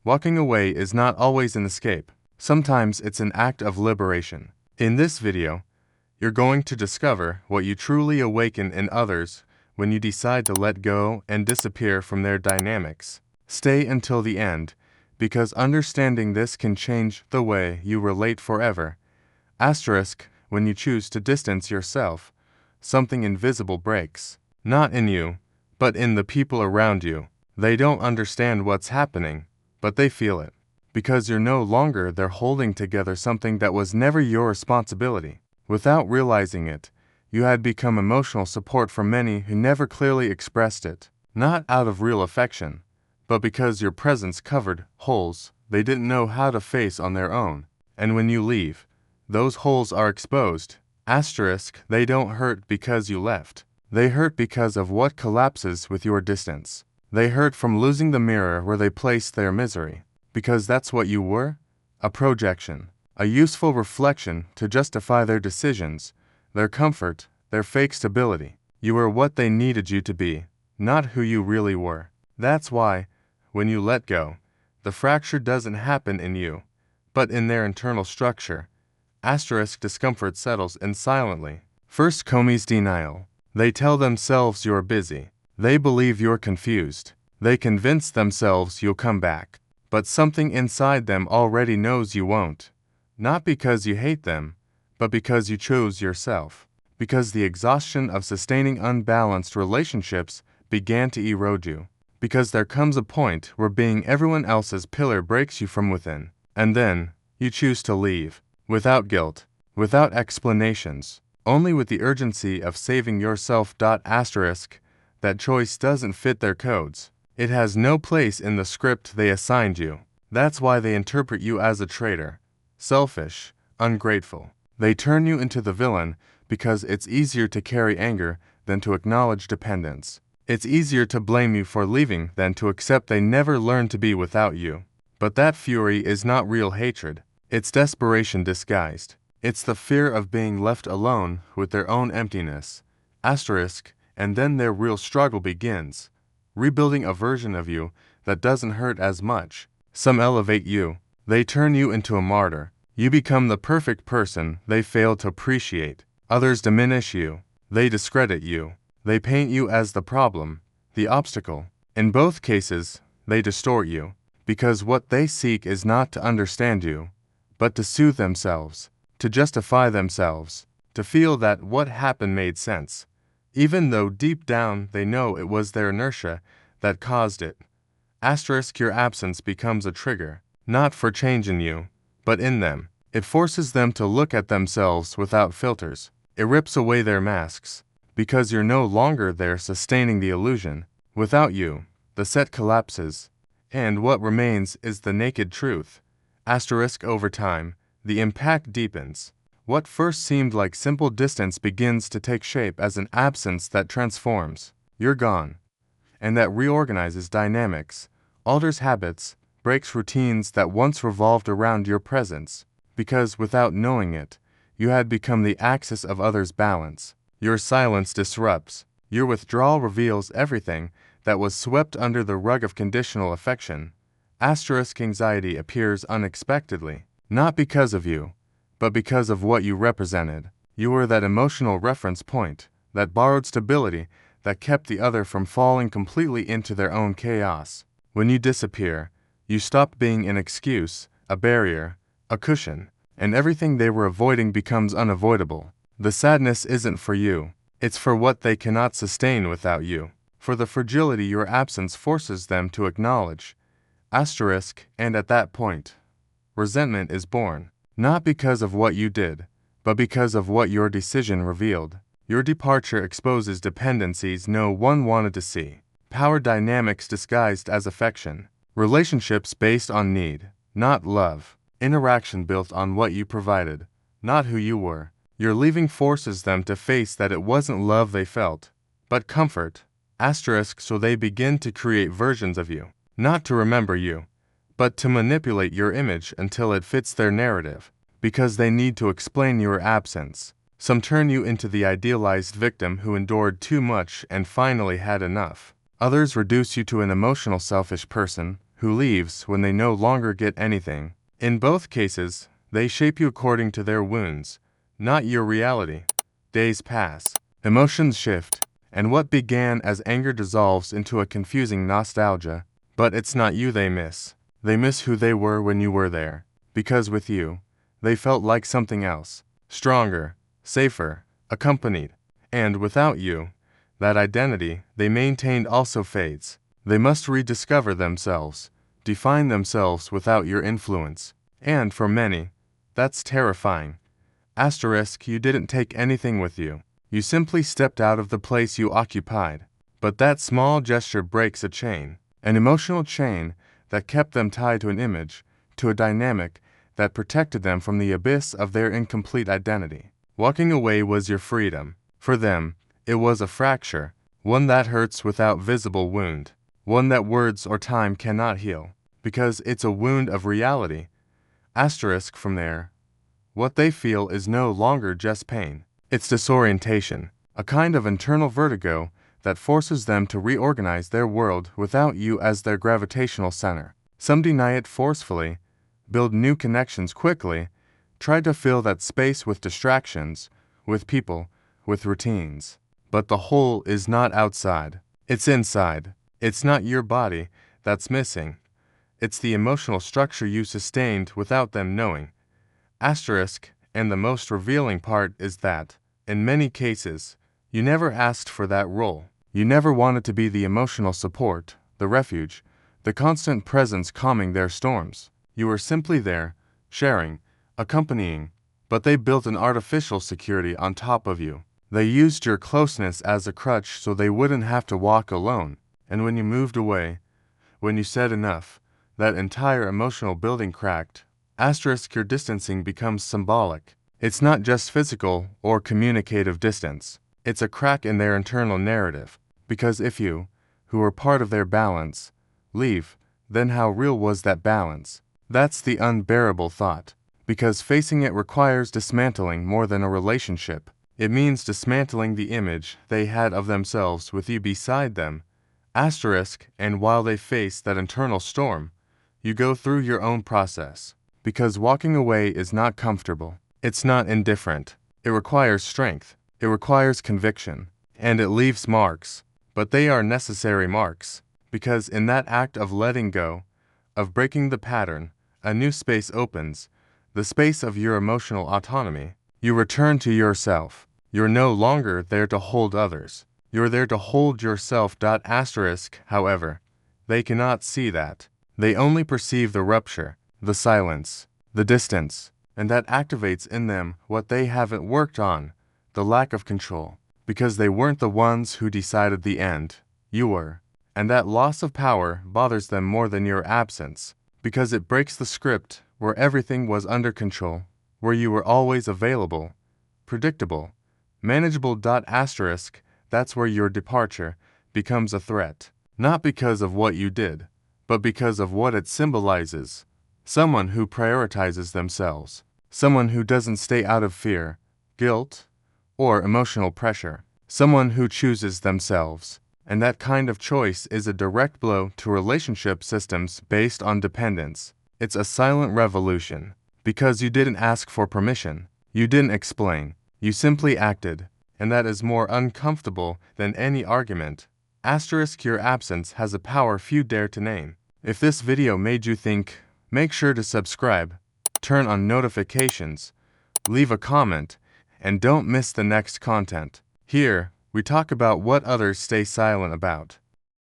Walking away is not always an escape. Sometimes it's an act of liberation. In this video, you're going to discover what you truly awaken in others when you decide to let go and disappear from their dynamics. Stay until the end, because understanding this can change the way you relate forever. Asterisk, when you choose to distance yourself, something invisible breaks. Not in you, but in the people around you. They don't understand what's happening, but they feel it. Because you're no longer there holding together something that was never your responsibility. Without realizing it, you had become emotional support for many who never clearly expressed it. Not out of real affection, but because your presence covered holes they didn't know how to face on their own. And when you leave, those holes are exposed. Asterisk, they don't hurt because you left. They hurt because of what collapses with your distance. They hurt from losing the mirror where they placed their misery. Because that's what you were? A projection. A useful reflection to justify their decisions, their comfort, their fake stability. You were what they needed you to be, not who you really were. That's why, when you let go, the fracture doesn't happen in you, but in their internal structure. Asterisk, discomfort settles in silently. First, Comey's denial. They tell themselves you're busy. They believe you're confused. They convince themselves you'll come back. But something inside them already knows you won't. Not because you hate them, but because you chose yourself. Because the exhaustion of sustaining unbalanced relationships began to erode you. Because there comes a point where being everyone else's pillar breaks you from within. And then, you choose to leave. Without guilt, without explanations, only with the urgency of saving yourself. Asterisk, that choice doesn't fit their codes. It has no place in the script they assigned you. That's why they interpret you as a traitor, selfish, ungrateful. They turn you into the villain because it's easier to carry anger than to acknowledge dependence. It's easier to blame you for leaving than to accept they never learned to be without you. But that fury is not real hatred. It's desperation disguised. It's the fear of being left alone with their own emptiness. Asterisk, and then their real struggle begins. Rebuilding a version of you that doesn't hurt as much. Some elevate you. They turn you into a martyr. You become the perfect person they failed to appreciate. Others diminish you. They discredit you. They paint you as the problem, the obstacle. In both cases, they distort you, because what they seek is not to understand you, but to soothe themselves, to justify themselves, to feel that what happened made sense, even though deep down they know it was their inertia that caused it. Asterisk, your absence becomes a trigger, not for change in you, but in them. It forces them to look at themselves without filters. It rips away their masks, because you're no longer there sustaining the illusion. Without you, the set collapses, and what remains is the naked truth. Asterisk, over time, the impact deepens. What first seemed like simple distance begins to take shape as an absence that transforms. You're gone. And that reorganizes dynamics, alters habits, breaks routines that once revolved around your presence. Because without knowing it, you had become the axis of others' balance. Your silence disrupts. Your withdrawal reveals everything that was swept under the rug of conditional affection. Asterisk, anxiety appears unexpectedly, not because of you, but because of what you represented. You were that emotional reference point, that borrowed stability that kept the other from falling completely into their own chaos. When you disappear, you stop being an excuse, a barrier, a cushion, and everything they were avoiding becomes unavoidable. The sadness isn't for you, it's for what they cannot sustain without you, for the fragility your absence forces them to acknowledge. Asterisk, and at that point, resentment is born, not because of what you did, but because of what your decision revealed. Your departure exposes dependencies no one wanted to see, power dynamics disguised as affection, relationships based on need, not love, interaction built on what you provided, not who you were. Your leaving forces them to face that it wasn't love they felt, but comfort. Asterisk, so they begin to create versions of you. Not to remember you, but to manipulate your image until it fits their narrative, because they need to explain your absence. Some turn you into the idealized victim who endured too much and finally had enough. Others reduce you to an emotional selfish person who leaves when they no longer get anything. In both cases, they shape you according to their wounds, not your reality. Days pass, emotions shift, and what began as anger dissolves into a confusing nostalgia. But it's not you they miss. They miss who they were when you were there. Because with you, they felt like something else, stronger, safer, accompanied. And without you, that identity they maintained also fades. They must rediscover themselves, define themselves without your influence. And for many, that's terrifying. Asterisk, you didn't take anything with you. You simply stepped out of the place you occupied. But that small gesture breaks a chain, an emotional chain that kept them tied to an image, to a dynamic that protected them from the abyss of their incomplete identity. Walking away was your freedom. For them, it was a fracture, one that hurts without visible wound, one that words or time cannot heal, because it's a wound of reality. Asterisk from there, what they feel is no longer just pain. It's disorientation, a kind of internal vertigo that forces them to reorganize their world without you as their gravitational center. Some deny it forcefully, build new connections quickly, try to fill that space with distractions, with people, with routines. But the hole is not outside. It's inside. It's not your body that's missing. It's the emotional structure you sustained without them knowing. Asterisk, and the most revealing part is that, in many cases, you never asked for that role. You never wanted to be the emotional support, the refuge, the constant presence calming their storms. You were simply there, sharing, accompanying, but they built an artificial security on top of you. They used your closeness as a crutch so they wouldn't have to walk alone. And when you moved away, when you said enough, that entire emotional building cracked. Asterisk, your distancing becomes symbolic. It's not just physical or communicative distance. It's a crack in their internal narrative. Because if you, who were part of their balance, leave, then how real was that balance? That's the unbearable thought. Because facing it requires dismantling more than a relationship. It means dismantling the image they had of themselves with you beside them. Asterisk, and while they face that internal storm, you go through your own process. Because walking away is not comfortable. It's not indifferent. It requires strength. It requires conviction. And it leaves marks. But they are necessary marks. Because in that act of letting go, of breaking the pattern, a new space opens, the space of your emotional autonomy. You return to yourself. You're no longer there to hold others. You're there to hold yourself. Asterisk, however, they cannot see that. They only perceive the rupture, the silence, the distance, and that activates in them what they haven't worked on, the lack of control. Because they weren't the ones who decided the end. You were. And that loss of power bothers them more than your absence. Because it breaks the script where everything was under control, where you were always available, predictable, manageable. Asterisk, that's where your departure becomes a threat. Not because of what you did, but because of what it symbolizes. Someone who prioritizes themselves. Someone who doesn't stay out of fear, guilt, or emotional pressure. Someone who chooses themselves. And that kind of choice is a direct blow to relationship systems based on dependence. It's a silent revolution. Because you didn't ask for permission. You didn't explain. You simply acted. And that is more uncomfortable than any argument. Asterisk, your absence has a power few dare to name. If this video made you think, make sure to subscribe, turn on notifications, leave a comment, and don't miss the next content. Here, we talk about what others stay silent about.